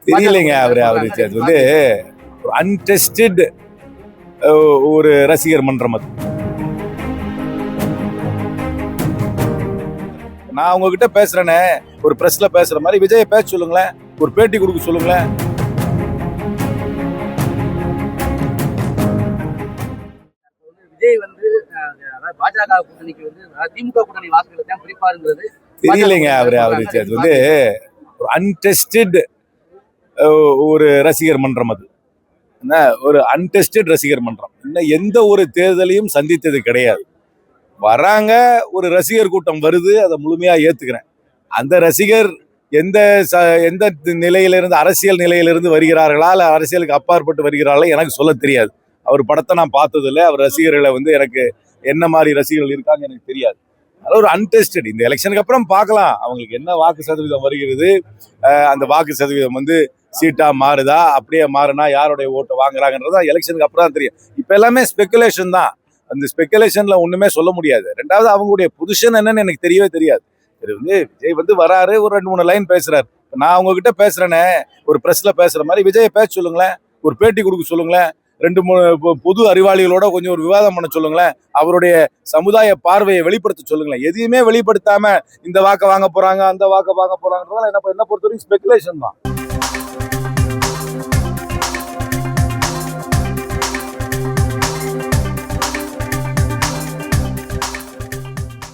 தெரியலைங்க. அவரு அது வந்து அன்டெஸ்டட் ஒரு ரசிகர் மன்றம் அது. நான் உங்ககிட்ட பேசுறேனே, ஒரு பிரஸ்ல பேசுற மாதிரி விஜய பேச சொல்லுங்களேன், ஒரு பேட்டி கொடுக்க சொல்லுங்களேன். விஜய் வந்து பாஜக கூட்டணிக்கு வந்து திமுக கூட்டணி வாக்குகளை தான் பிரிப்பாருங்கிறது தெரியலைங்க. அவரு அது வந்து ஒரு அன்டெஸ்டட் ஒரு ரசிகர் மன்றம் அது. என்ன, ஒரு அன்டெஸ்டட் ரசிகர் மன்றம். இன்னும் எந்த ஒரு தேர்தலையும் சந்தித்தது கிடையாது. வராங்க, ஒரு ரசிகர் கூட்டம் வருது, அதை முழுமையா ஏத்துக்கிறேன். அந்த ரசிகர் எந்த எந்த நிலையிலிருந்து, அரசியல் நிலையிலிருந்து வருகிறார்களா இல்ல அரசியலுக்கு அப்பாற்பட்டு வருகிறார்களா எனக்கு சொல்ல தெரியாது. அவர் படத்தை நான் பார்த்தது இல்லை. அவர் ரசிகர்களை வந்து எனக்கு என்ன மாதிரி ரசிகர்கள் இருக்காங்க எனக்கு தெரியாது. அதனால ஒரு அன்டெஸ்டட். இந்த எலெக்ஷனுக்கு அப்புறம் பார்க்கலாம் அவங்களுக்கு என்ன வாக்கு சதவீதம் வருகிறது. அந்த வாக்கு சதவீதம் வந்து சீட்டா மாறுதா, அப்படியே மாறினா யாருடைய ஓட்டை வாங்குறாங்கன்றதா எலெக்ஷனுக்கு அப்புறம் தான் தெரியும். இப்ப எல்லாமே ஸ்பெகுலேஷன் தான். அந்த ஸ்பெகுலேஷன்ல ஒண்ணுமே சொல்ல முடியாது. ரெண்டாவது அவங்களுடைய பொசிஷன் என்னன்னு எனக்கு தெரியவே தெரியாது. இது வந்து விஜய் வந்து வராரு, ஒரு 2-3 லைன் பேசுறாரு. நான் உங்ககிட்ட பேசுறேனே, ஒரு பிரஸ்ல பேசுற மாதிரி விஜய பேச சொல்லுங்களேன், ஒரு பேட்டி கொடுக்க சொல்லுங்களேன், 2-3 பொது அறிவாளிகளோட கொஞ்சம் ஒரு விவாதம் பண்ண சொல்லுங்களேன், அவருடைய சமுதாய பார்வையை வெளிப்படுத்த சொல்லுங்களேன். எதையுமே வெளிப்படுத்தாம இந்த வாக்க வாங்க போறாங்க, அந்த வாக்க வாங்க போறாங்கன்றதால என்ன பொறுத்தவரைக்கும் ஸ்பெகுலேஷன் தான்.